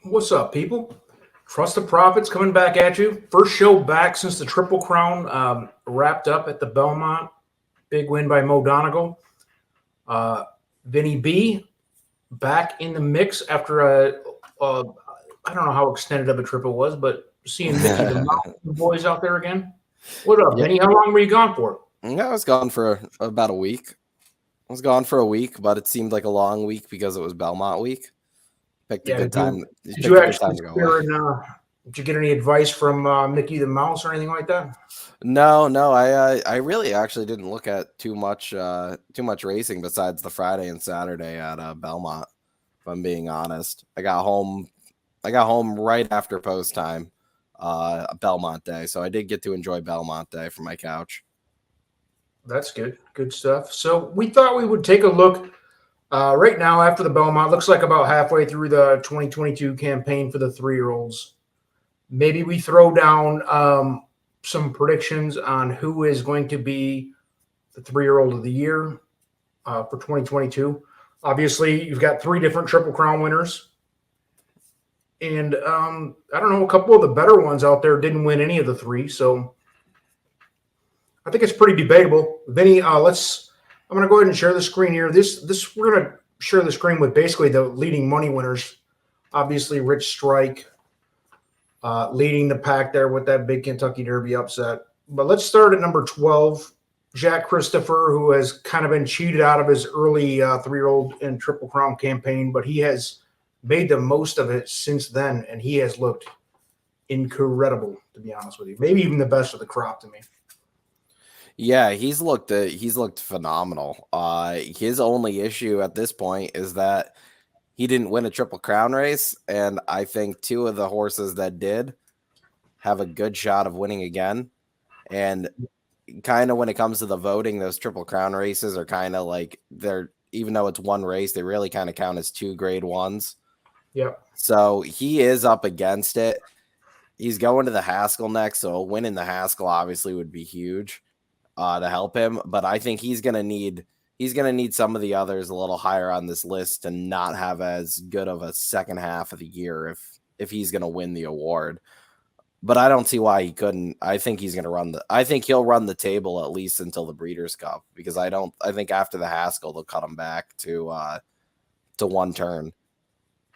What's up, people? Trust the Profits coming back at you. First show back since the Triple Crown wrapped up at the Belmont. Big win by Mo Donegal. Uh, Vinny B back in the mix after a I don't know how extended of a trip it was, but seeing Mickey the Mouse and the boys out there again. What up, Yeah, Vinny? How long were you gone for? I was gone for about a week. I was gone for a week, but it seemed like a long week because it was Belmont week. Picked a Yeah, good time. did Picked you a good actually time to go away. did you get any advice from Mickey the Mouse or anything like that? No, I really actually didn't look at too much racing besides the Friday and Saturday at Belmont. If I'm being honest, I got home right after post time, Belmont Day, so I did get to enjoy Belmont Day from my couch. That's good. Good stuff. So we thought we would take a look right now after the Belmont. Looks like about halfway through the 2022 campaign for the 3-year-olds. Maybe we throw down some predictions on who is going to be the 3-year-old of the year for 2022. Obviously, you've got 3 different Triple Crown winners. And I don't know, a couple of the better ones out there didn't win any of the 3. So I think it's pretty debatable. Vinny, I'm going to go ahead and share the screen here. We're going to share the screen with basically the leading money winners. Obviously, Rich Strike leading the pack there with that big Kentucky Derby upset. But let's start at number 12, Jack Christopher, who has kind of been cheated out of his early 3-year-old and Triple Crown campaign, but he has made the most of it since then, and he has looked incredible, to be honest with you. Maybe even the best of the crop to me. Yeah, he's looked phenomenal. His only issue at this point is that he didn't win a Triple Crown race, and I think 2 of the horses that did have a good shot of winning again. And kind of when it comes to the voting, those Triple Crown races are kind of like even though it's one race, they really kind of count as 2 grade 1s. Yeah. So he is up against it. He's going to the Haskell next, so winning the Haskell obviously would be huge to help him. But I think he's gonna need some of the others a little higher on this list to not have as good of a second half of the year if he's gonna win the award. But I don't see why he couldn't. I think he's gonna I think he'll run the table at least until the Breeders' Cup, because I think after the Haskell they'll cut him back to 1 turn.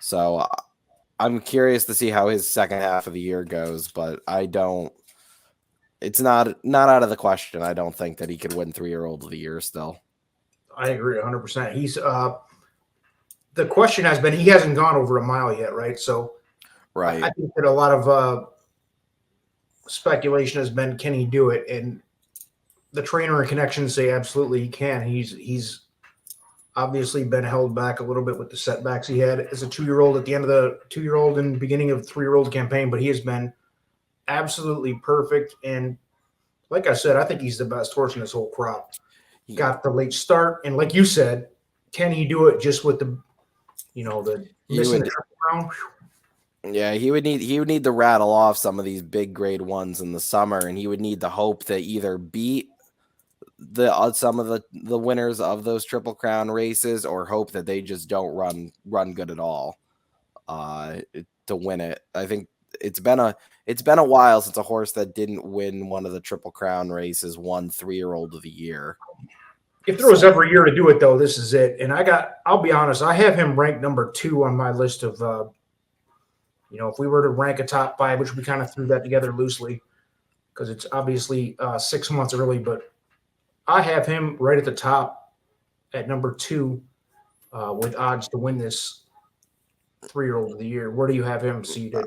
So I'm curious to see how his second half of the year goes, but it's not out of the question. I don't think that he could win 3-year-old of the year still. I agree 100%. He's the question has been he hasn't gone over a mile yet, right? So right. I think that a lot of speculation has been, can he do it? And the trainer and connections say absolutely he can. He's obviously been held back a little bit with the setbacks he had as a 2-year-old at the end of the 2-year-old and beginning of the 3-year-old campaign, but he has been absolutely perfect. And like I said, I think he's the best horse in this whole crop. He got the late start, and like you said, can he do it just with the missing the Triple Crown? Yeah, he would need to rattle off some of these big grade 1s in the summer, and he would need to hope to either beat some of the winners of those Triple Crown races, or hope that they just don't run good at all to win it. I think it's been a while since a horse that didn't win one of the Triple Crown races won 3-year-old of the year. If there was ever a year to do it, though, this is it. And I'll be honest, I have him ranked number 2 on my list of, if we were to rank a top 5, which we kind of threw that together loosely because it's obviously 6 months early, but I have him right at the top at number 2 with odds to win this 3-year-old of the year. Where do you have him seated?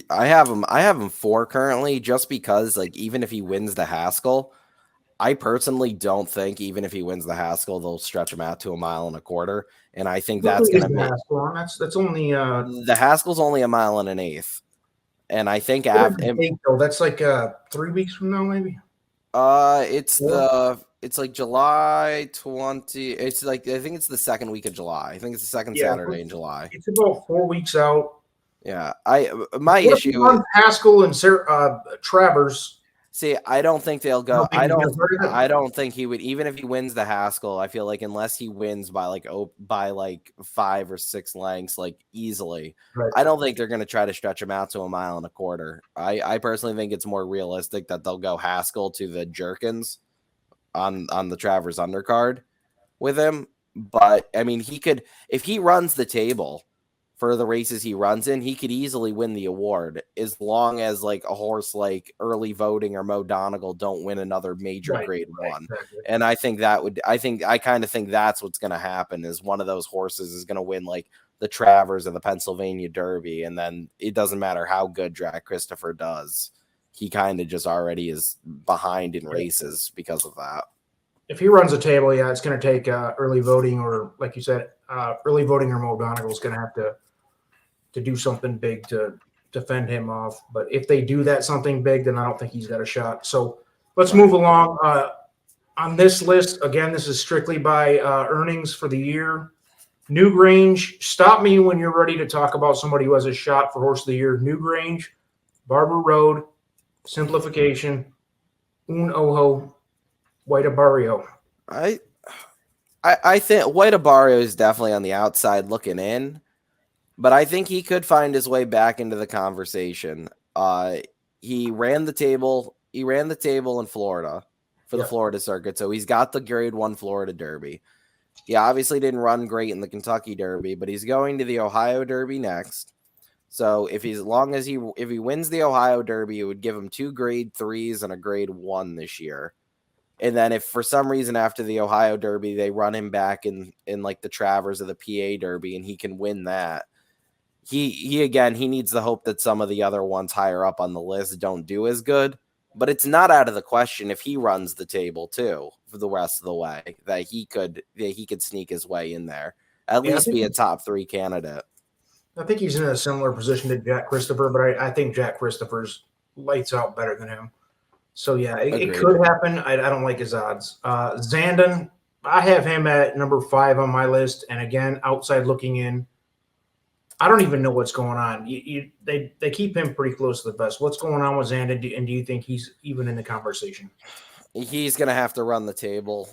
I have him 4 currently, just because even if he wins the Haskell, I personally don't think even if he wins the Haskell, they'll stretch him out to 1.25 miles. And I think that's going to make that's only the Haskell's only 1.125 miles. And I think that's like 3 weeks from now, maybe. It's like July 20. It's like, I think it's the second week of July. I think it's the second Saturday in July. It's about 4 weeks out. Yeah, my issue is Haskell and Travers. See, I don't think they'll go. I don't think he's gonna hurt him. I don't think he would, even if he wins the Haskell. I feel like unless he wins by like 5 or 6 lengths, like easily, Right. I don't think they're going to try to stretch him out to 1.25 miles. I personally think it's more realistic that they'll go Haskell to the Jerkins on the Travers undercard with him. But I mean, he could, if he runs the table for the races he runs in, he could easily win the award as long as like a horse like Early Voting or Mo Donegal don't win another major grade 1. Exactly. And I think I kind of think that's what's going to happen is one of those horses is going to win like the Travers or the Pennsylvania Derby. And then it doesn't matter how good Jack Christopher does. He kind of just already is behind in races because of that. If he runs a table, yeah, it's going to take Early Voting or, like you said, Early Voting or Mo Donegal is going to have to do something big to fend him off. But if they do that something big, then I don't think he's got a shot. So let's move along. On this list, again, this is strictly by earnings for the year. Newgrange, stop me when you're ready to talk about somebody who has a shot for Horse of the Year. Newgrange, Barber Road, Simplification, Un Ojo, White Barrio. I think White Barrio is definitely on the outside looking in. But I think he could find his way back into the conversation. He ran the table. He ran the table in Florida for the Florida circuit. So he's got the grade 1 Florida Derby. He obviously didn't run great in the Kentucky Derby, but he's going to the Ohio Derby next. So if he wins the Ohio Derby, it would give him 2 grade 3s and a grade 1 this year. And then if for some reason after the Ohio Derby, they run him back in like the Travers or the PA Derby and he can win that. He needs the hope that some of the other ones higher up on the list don't do as good, but it's not out of the question if he runs the table too for the rest of the way that he could sneak his way in there, at least be a top 3 candidate. I think he's in a similar position to Jack Christopher, but I think Jack Christopher's lights out better than him. So yeah, it could happen. I don't like his odds. Zandon, I have him at number 5 on my list, and again, outside looking in. I don't even know what's going on. They keep him pretty close to the best. What's going on with Zandon, and do you think he's even in the conversation? He's going to have to run the table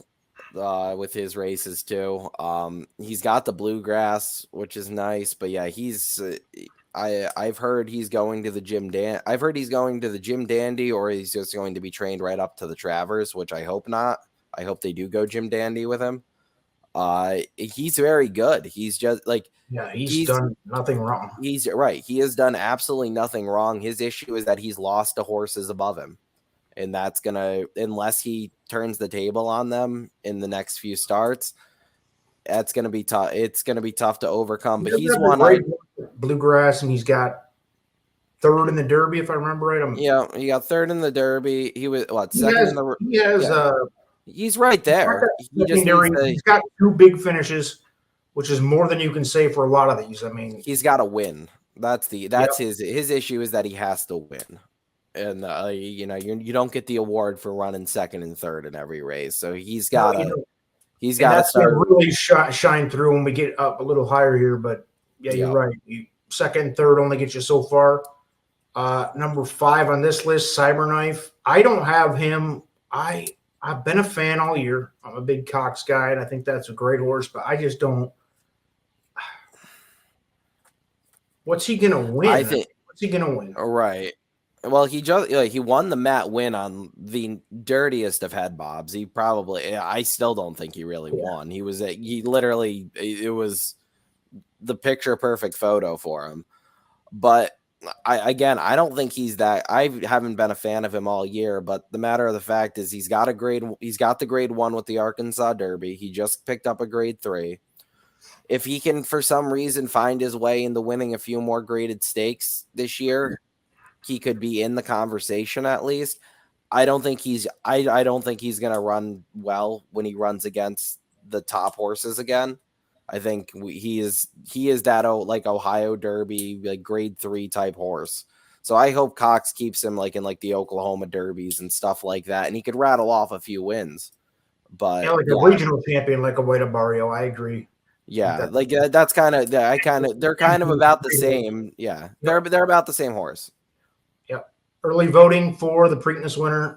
with his races too. He's got the bluegrass, which is nice, but yeah, I've heard he's going to the Jim Dandy, or he's just going to be trained right up to the Travers, which I hope not. I hope they do go Jim Dandy with him. He's very good. He's just like, he's done nothing wrong. He's right. He has done absolutely nothing wrong. His issue is that he's lost to horses above him. And that's unless he turns the table on them in the next few starts, that's going to be tough. It's going to be tough to overcome, but he's won bluegrass, and he's got 3rd in the Derby, if I remember right. He got 3rd in the Derby. He was second in the. He's right there. He's got 2 big finishes, which is more than you can say for a lot of these. I mean, he's got to win. That's his issue is that he has to win, and you don't get the award for running 2nd and 3rd in every race. So he's got to start really shine through when we get up a little higher here. But you're right. 2nd and 3rd only get you so far. Number 5 on this list, Cyberknife. I don't have him. I've been a fan all year. I'm a big Cox guy, and I think that's a great horse, but I just don't. What's he gonna win? What's he gonna win? Right. Well, he won the Matt win on the dirtiest of head bobs. I still don't think he really won. It was the picture perfect photo for him. But I don't think he's that. I haven't been a fan of him all year, but the matter of the fact is he's got the grade 1 with the Arkansas Derby. He just picked up a grade 3. If he can, for some reason, find his way into winning a few more graded stakes this year, he could be in the conversation at least. I don't think he's going to run well when he runs against the top horses again. I think he is that Ohio Derby, like grade 3 type horse. So I hope Cox keeps him in the Oklahoma Derbies and stuff like that, and he could rattle off a few wins. But a regional champion like a White Barrio, I agree. Yeah, that's they're kind of about the same. Yeah, they're about the same horse. Yep. early voting for the Preakness winner.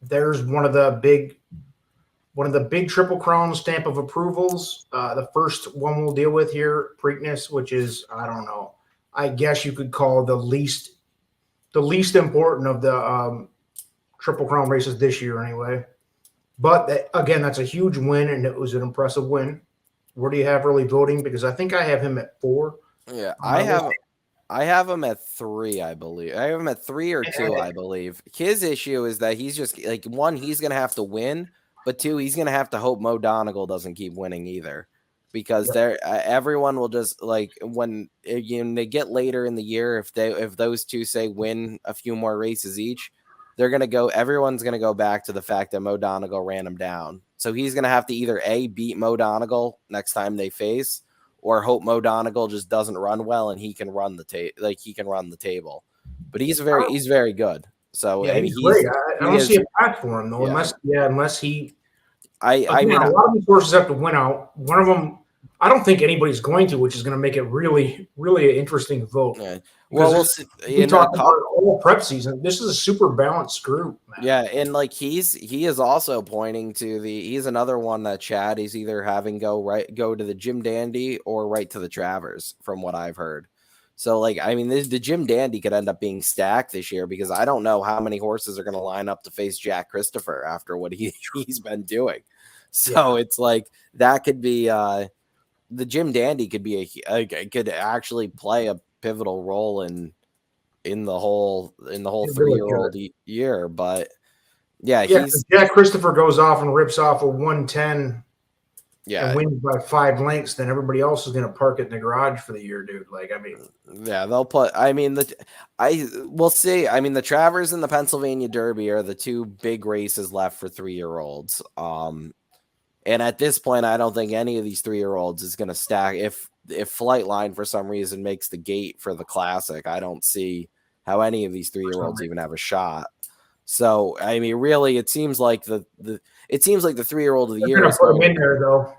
There's one of the big Triple Crown stamp of approvals. The first one we'll deal with here, Preakness, which is, I don't know, I guess you could call the least important of the Triple Crown races this year, anyway. But again, that's a huge win, and it was an impressive win. Where do you have early voting? Because I think I have him at 4. Yeah, I have him at 3, I believe. I have him at 3 or 2, I believe. His issue is that he's just like, 1, he's gonna have to win, but 2, he's gonna have to hope Mo Donegal doesn't keep winning either, because everyone will just like when they get later in the year, if those two say win a few more races each, everyone's gonna go back to the fact that Mo Donegal ran him down. So he's gonna have to either beat Mo Donegal next time they face, or hope Mo Donegal just doesn't run well and he can run the table. But he's very good. So yeah, I mean, he's great. I don't see a path for him though, unless he. I mean, a lot of these horses have to win out. One of them, I don't think anybody's going to, which is going to make it really, really an interesting vote. Yeah. Well, we'll see. We talked about all prep season. This is a super balanced group, man. Yeah, and like he is also pointing to he's another one that Chad is either having go to the Jim Dandy or right to the Travers, from what I've heard. So like, I mean, the Jim Dandy could end up being stacked this year, because I don't know how many horses are going to line up to face Jack Christopher after what he's been doing. So it's like that could be the Jim Dandy could actually play a pivotal role in the whole 3-year-old year. But Jack Christopher goes off and rips off a 110 and wins by 5 lengths, then everybody else is going to park it in the garage for the year, dude. Like, I mean, they'll put, I mean, we'll see. I mean, the Travers and the Pennsylvania Derby are the 2 big races left for 3-year-olds. And at this point, I don't think any of these 3-year-olds is going to stack. If Flightline for some reason makes the gate for the Classic, I don't see how any of these 3-year-olds even have a shot. So I mean, really, it seems like the 3-year-old of the year is put them in there, though.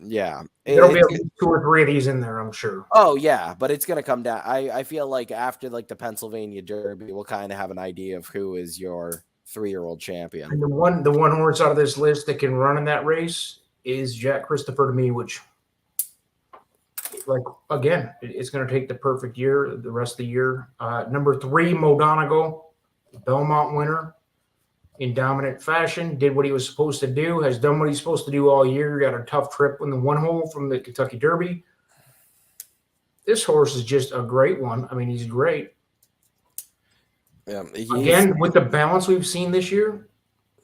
Yeah, there'll be at least 2 or 3 of these in there, I'm sure. Oh yeah, but it's going to come down. I feel like after like the Pennsylvania Derby, we'll kind of have an idea of who is your 3-year-old champion. And the one horse out of this list that can run in that race is Jack Christopher to me, which, like, again, it's going to take the perfect year, the rest of the year. Number 3, Mo Donegal, Belmont winner in dominant fashion, did what he was supposed to do, has done what he's supposed to do all year. Got a tough trip in the 1-hole from the Kentucky Derby. This horse is just a great one. I mean, he's great. Yeah, again, with the balance we've seen this year,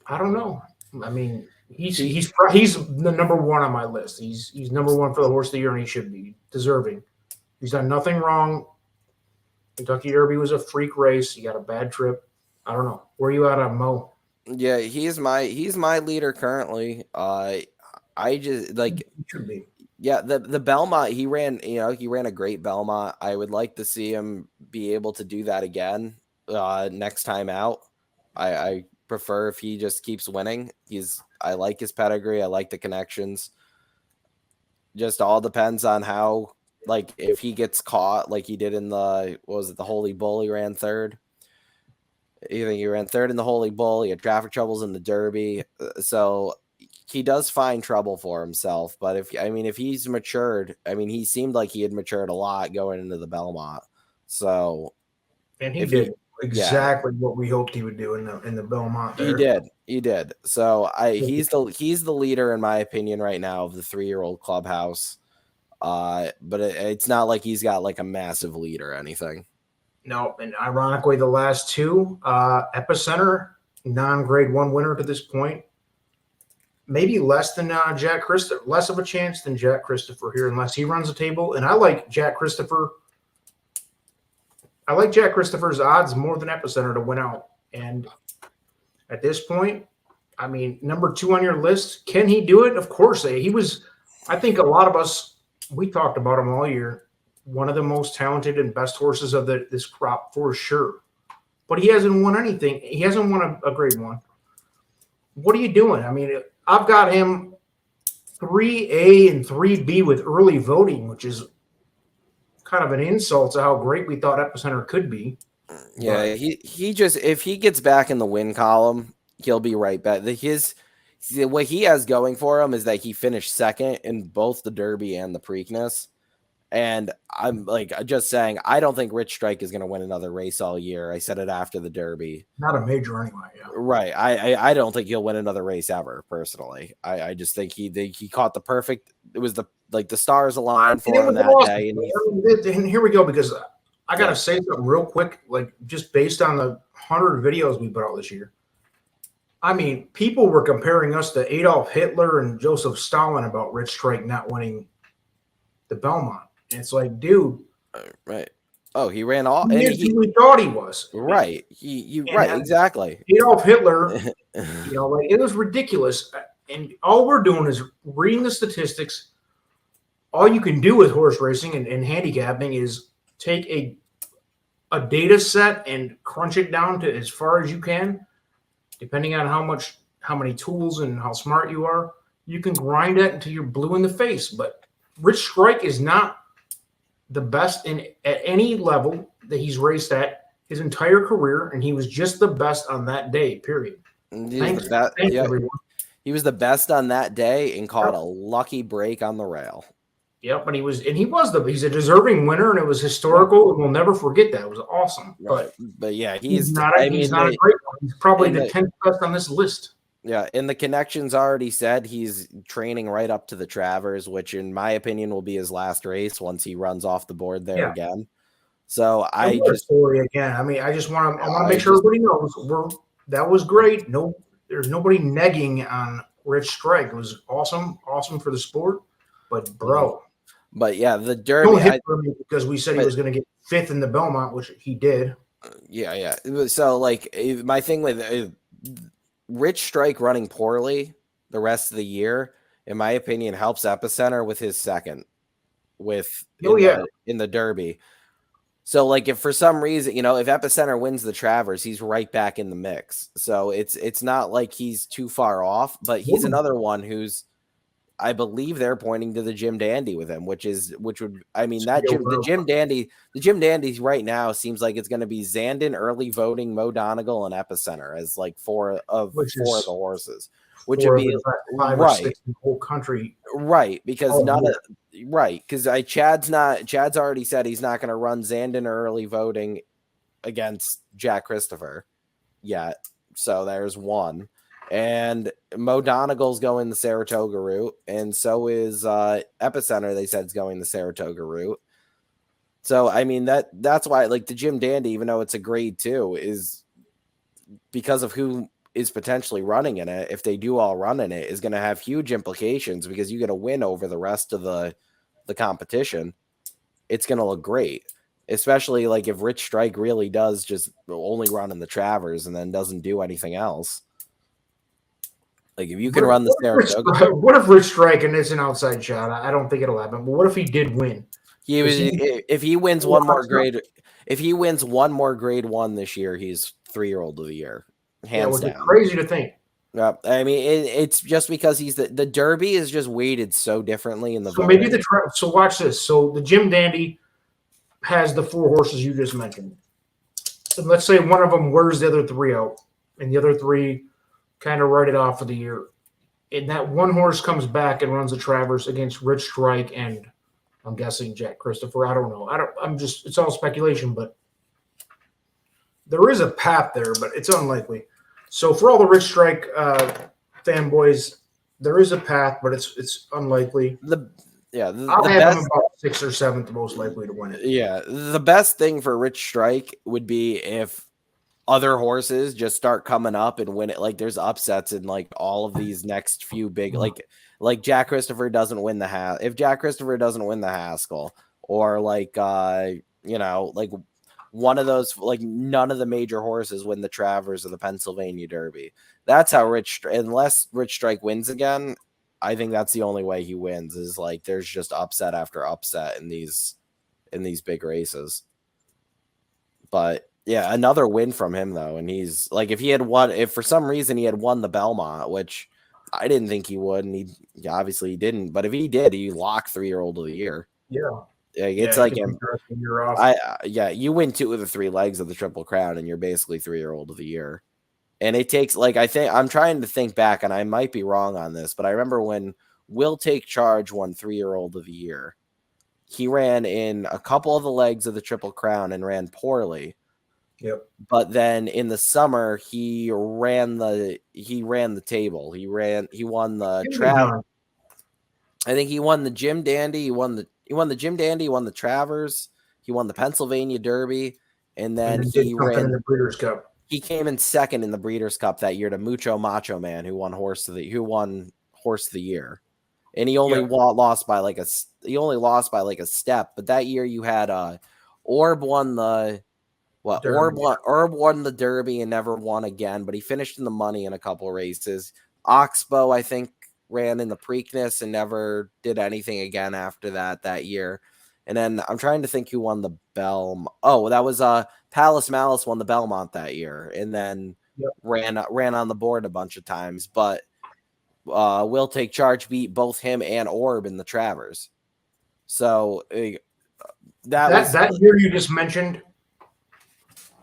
I don't know. I mean, he's the number 1 on my list. He's number 1 for the horse of the year, and he should be deserving. He's done nothing wrong. Kentucky Derby was a freak race. He got a bad trip. I don't know. Where are you at on Mo? Yeah, he's my leader currently. I just like, he should be. Yeah, the Belmont, he ran a great Belmont. I would like to see him be able to do that again next time out. I prefer if he just keeps winning. I like his pedigree. I like the connections. Just all depends on how, like, if he gets caught like he did in the Holy Bull. He ran 3rd. I think he ran 3rd in the Holy Bull. He had traffic troubles in the Derby. So he does find trouble for himself. But if he's matured, I mean, he seemed like he had matured a lot going into the Belmont. So, and he did exactly what we hoped he would do in the Belmont. There. He did. So he's the leader in my opinion right now of the 3-year-old clubhouse. But it's not like he's got like a massive lead or anything. No, and ironically, the last 2, Epicenter, non-grade 1 winner to this point. Maybe less than Jack Christopher, less of a chance than Jack Christopher here, unless he runs the table. And I like Jack Christopher. I like Jack Christopher's odds more than Epicenter to win out. And at this point, I mean, number 2 on your list, can he do it? Of course. He was, I think a lot of us, we talked about him all year, one of the most talented and best horses of this crop for sure. But he hasn't won anything. He hasn't won a grade 1. What are you doing? I mean, I've got him 3A and 3B with early voting, which is kind of an insult to how great we thought Epicenter could be. Yeah, he just if he gets back in the win column, he'll be right back. What he has going for him is that he finished second in both the Derby and the Preakness. And I'm like just saying, I don't think Rich Strike is going to win another race all year. I said it after the Derby. Not a major anyway. Yeah. Right. I don't think he'll win another race ever. Personally, I just think he caught the perfect. It was the stars aligned for him that awesome. day. And here we go, because I got to say something real quick, like just based on the 100 videos we put out this year. I mean, people were comparing us to Adolf Hitler and Joseph Stalin about Rich Strike not winning the Belmont. And it's like, dude. Right. Oh, he ran all. And we thought he was. Right. Right. Exactly. Adolf Hitler, like, it was ridiculous. And all we're doing is reading the statistics. All you can do with horse racing and handicapping is take a data set and crunch it down to as far as you can, depending on how many tools and how smart you are. You can grind it until you're blue in the face. But Rich Strike is not the best at any level that he's raced at his entire career, and he was just the best on that day, period. He was the best on that day and caught a lucky break on the rail. Yep, and he's a deserving winner, and it was historical, and we'll never forget that. It was awesome. Right. But yeah, he's not a great one. He's probably the 10th best on this list. Yeah, and the connections already said he's training right up to the Travers, which in my opinion will be his last race once he runs off the board there again. So story again. I mean, I want to make sure everybody knows that was great. No, there's nobody negging on Rich Strike. It was awesome for the sport. But bro, yeah, the Derby. Don't hit for me because we said he was going to get 5th in the Belmont, which he did. Yeah. So like my thing with Rich Strike running poorly the rest of the year, in my opinion, helps Epicenter with his second in the Derby. So like if for some reason, if Epicenter wins the Travers, he's right back in the mix. So it's not like he's too far off, but he's another one who's, I believe they're pointing to the Jim Dandy with him, the Jim Dandy right now seems like it's going to be Zandon, Early Voting, Mo Donegal, and Epicenter as like four of the horses, which would be 5 or 6 in the whole country, right? Because Chad's already said he's not going to run Zandon or Early Voting against Jack Christopher yet, so there's one. And Mo Donegal's going the Saratoga route, and so is Epicenter. They said it's going the Saratoga route. So I mean that's why like the Jim Dandy, even though it's a grade 2, is because of who is potentially running in it. If they do all run in it, is going to have huge implications because you get a win over the rest of the competition. It's going to look great, especially like if Rich Strike really does just only run in the Travers and then doesn't do anything else. Like if you can run the Saratoga. What if Rich Strike, and it's an outside shot, I don't think it'll happen, but what if he did win? If he wins one more grade 1 this year, he's 3-year-old of the year. Hands down. Crazy to think. Yeah, I mean it's just because he's the Derby is just weighted so differently in the. So maybe so watch this. So the Jim Dandy has the 4 horses you just mentioned. And let's say one of them wears the other 3 out, and the other 3 kind of write it off for the year. And that one horse comes back and runs the Travers against Rich Strike and I'm guessing Jack Christopher. I don't know. It's all speculation, but there is a path there, but it's unlikely. So for all the Rich Strike fanboys, there is a path, but it's unlikely. I'll have him about 6th or 7th most likely to win it. Yeah, the best thing for Rich Strike would be if other horses just start coming up and win it. Like there's upsets in like all of these next few big, like Jack Christopher doesn't win the if Jack Christopher doesn't win the Haskell, or like like one of those, like none of the major horses win the Travers or the Pennsylvania Derby. That's how unless Rich Strike wins again, I think that's the only way he wins, is like there's just upset after upset in these big races. But yeah, another win from him though, and he's like, if for some reason he had won the Belmont, which I didn't think he would, and he obviously didn't, but if he did, he locked 3-year-old of the year. Yeah, It's you like can take the rest of the year off. you win 2 of the 3 legs of the Triple Crown, and you're basically 3-year-old of the year. And it takes I think I'm trying to think back, and I might be wrong on this, but I remember when Will Take Charge won 3-year-old of the year. He ran in a couple of the legs of the Triple Crown and ran poorly. Yep. But then in the summer, he ran the table. He won the Trav. I think he won the Jim Dandy. He won the Jim Dandy. He won the Travers. He won the Pennsylvania Derby, and then he ran in the Breeders' Cup. He came in second in the Breeders' Cup that year to Mucho Macho Man, who won Horse of the Year, and he only lost by like a step. But that year you had Orb won the Orb won the Derby and never won again, but he finished in the money in a couple races. Oxbow, I think, ran in the Preakness and never did anything again after that year. And then I'm trying to think who won the that was Palace Malice won the Belmont that year, and then ran on the board a bunch of times. But Will Take Charge beat both him and Orb in the Travers. So that year you just mentioned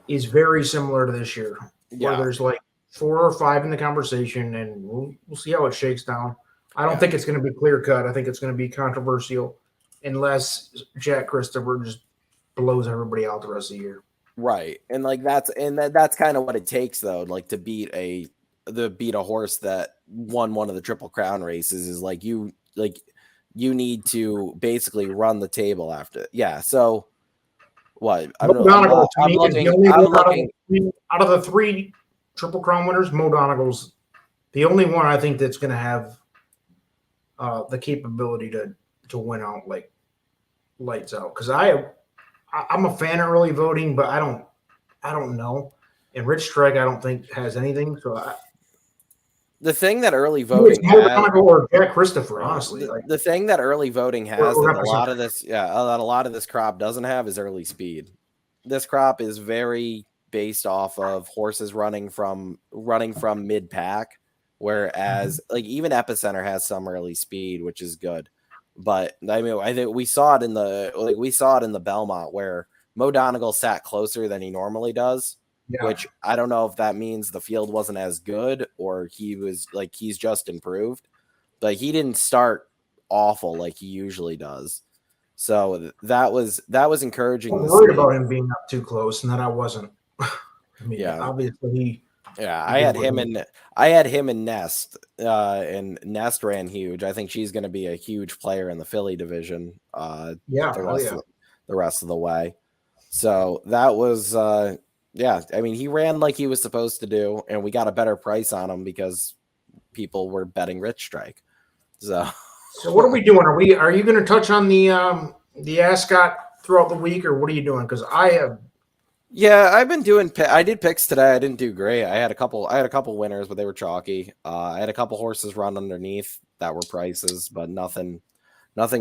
is very similar to this year, where there's like 4 or 5 in the conversation, and we'll see how it shakes down. I don't think it's going to be clear cut. I think it's going to be controversial, unless Jack Christopher just blows everybody out the rest of the year. Right, and that's kind of what it takes, though. Like to beat a horse that won one of the Triple Crown races is you need to basically run the table after. Yeah, so. What? I'm looking out of the 3 Triple Crown winners. Mo Donegal's the only one I think that's going to have the capability to win out like lights out. Because I'm a fan of early voting, but I don't know. And Rich Strike, I don't think has anything. So the thing that early voting has, or Jack Christopher, honestly, the thing that early voting has that a lot of this crop doesn't have is early speed. This crop is very based off of horses running from mid pack, whereas even Epicenter has some early speed, which is good. But I mean, I think we saw it in the Belmont where Mo Donegal sat closer than he normally does. Yeah. Which I don't know if that means the field wasn't as good or he's just improved, but he didn't start awful like he usually does. So that was encouraging. I'm worried about him being up too close, and that I wasn't. I mean, obviously I had him in Nest, and Nest ran huge. I think she's going to be a huge player in the filly division. The rest of the way. So that was. I mean, he ran like he was supposed to do, and we got a better price on him because people were betting Rich Strike. So what are we doing? Are you going to touch on the Ascot throughout the week, or what are you doing? Because I have. Yeah, I've been doing. I did picks today. I didn't do great. I had a couple winners, but they were chalky. I had a couple horses run underneath that were prices, but nothing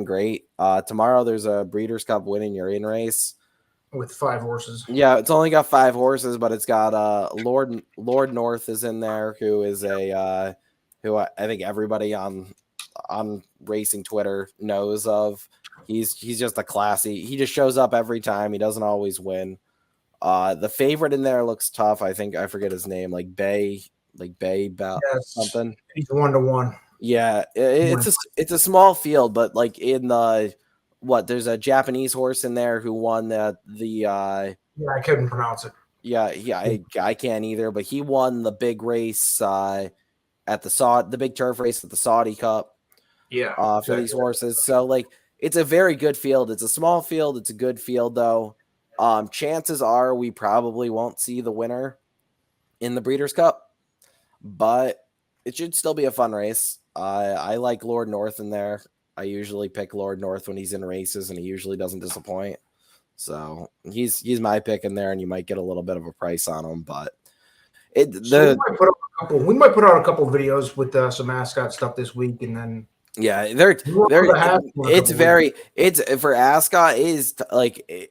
great. Tomorrow there's a Breeders' Cup winning your in race. With 5 horses. Yeah, it's only got 5 horses, but it's got Lord North is in there, who is who I think everybody on racing Twitter knows of. He's just a classy. He just shows up every time. He doesn't always win. The favorite in there looks tough. I think I forget his name, Bay something. He's 1-1. Yeah, it's a small field, but in the. There's a Japanese horse in there who won the I couldn't pronounce it. Yeah, I can't either, but he won the big race at the big turf race at the Saudi Cup. Yeah. For these horses. So it's a very good field. It's a small field, it's a good field though. Chances are we probably won't see the winner in the Breeders' Cup, but it should still be a fun race. I like Lord North in there. I usually pick Lord North when he's in races, and he usually doesn't disappoint. So he's my pick in there, and you might get a little bit of a price on him. But we might put out a couple videos with some Ascot stuff this week, and then it's for Ascot is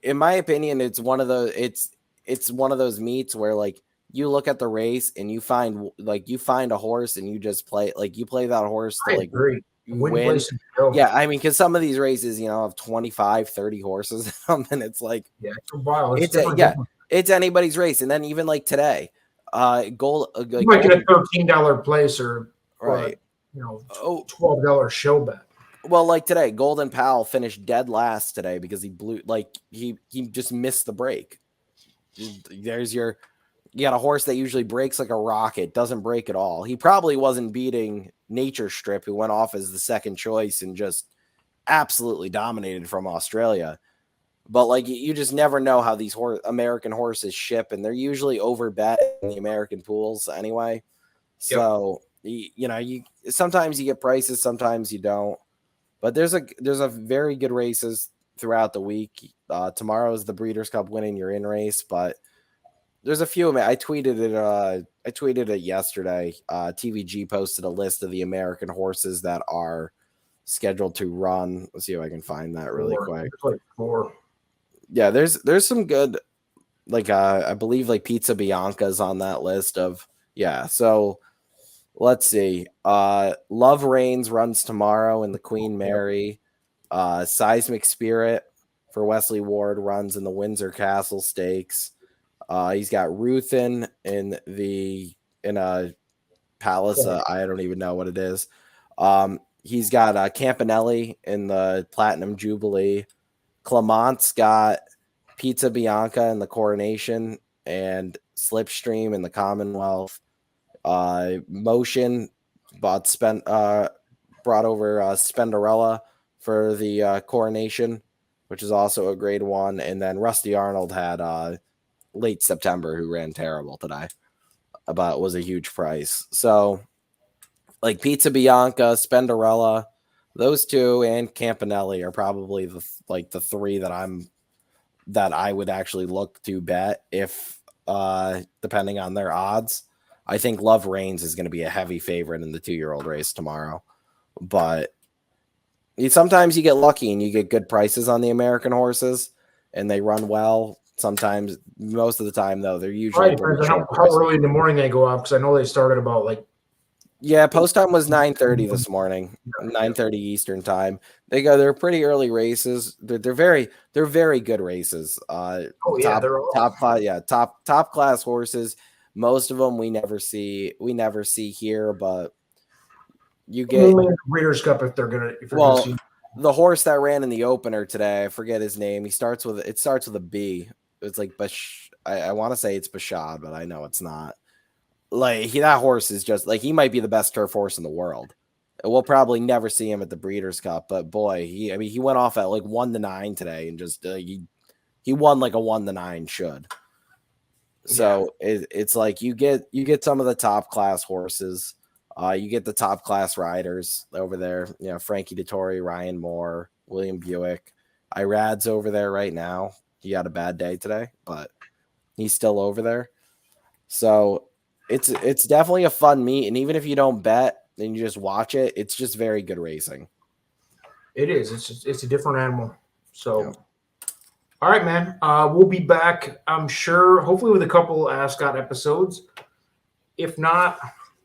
in my opinion, it's one of those meets where you look at the race and you find a horse and you just play that horse Win, win. place, and go. Yeah, I mean, because some of these races, have 25, 30 horses, and it's like, Yeah, it's a while. it's anybody's race. And then even like today, You might get a $13 place or right. $12 show bet. Well, like today, Golden Pal finished dead last today because he blew, like he just missed the break. You got a horse that usually breaks like a rocket, doesn't break at all. He probably wasn't beating Nature Strip, who went off as the second choice and just absolutely dominated from Australia. But like you just never know how these American horses ship, and they're usually overbet in the American pools anyway. So you sometimes you get prices, sometimes you don't. But there's a very good races throughout the week. Tomorrow is the Breeders' Cup winning your in race, but there's a few. I tweeted it. I tweeted it yesterday. TVG posted a list of the American horses that are scheduled to run. Let's see if I can find that really quick. Like 4. Yeah, there's some good. Like I believe like Pizza Bianca's on that list of So let's see. Love Reigns runs tomorrow in the Queen Mary. Seismic Spirit for Wesley Ward runs in the Windsor Castle Stakes. He's got Ruthin in a palace. I don't even know what it is. He's got Campanelli in the Platinum Jubilee. Clement's got Pizza Bianca in the Coronation and Slipstream in the Commonwealth. Motion brought over Spenderella for the Coronation, which is also a grade 1. And then Rusty Arnold had late September, who ran terrible today, but was a huge price. So like Pizza Bianca, Spenderella, those two, and Campanelli are probably the 3 that I would actually look to bet if depending on their odds. I think Love Reigns is going to be a heavy favorite in the 2-year-old race tomorrow, but sometimes you get lucky and you get good prices on the American horses and they run well. Sometimes, most of the time though, they're usually depends on how early in the morning they go off, because I know they started about like post time was 9:30 this morning, 9:30 Eastern time. They're pretty early races. They're very good races. Top class horses. Most of them we never see here, but you get only in the Breeders' Cup if they're gonna. The horse that ran in the opener today, I forget his name. It starts with a B. It's like I want to say it's Bashad, but I know it's not. Like that horse is just like, he might be the best turf horse in the world. We'll probably never see him at the Breeders' Cup, but boy, he went off at like 1-9 today, and just he won like a 1-9 should. So it's like you get some of the top class horses. You get the top class riders over there. Frankie Dettori, Ryan Moore, William Buick. Irad's over there right now. He had a bad day today, but he's still over there. So it's definitely a fun meet, and even if you don't bet and you just watch it, it's just very good racing. It is. It's a different animal. So, All right, man. We'll be back, I'm sure, hopefully with a couple Ascot episodes. If not,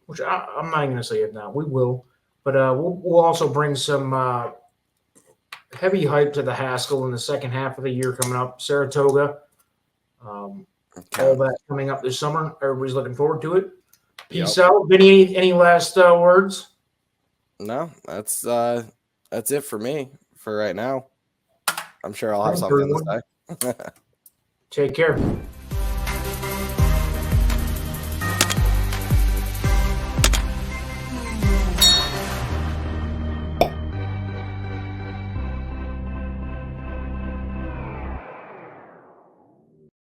which I'm not even gonna say if not, we will. But we'll also bring some heavy hype to the Haskell in the second half of the year coming up. Saratoga. All that coming up this summer. Everybody's looking forward to it. Peace out. Vinny, any last words? No, that's it for me for right now. I'm sure I'll have something to say. Take care.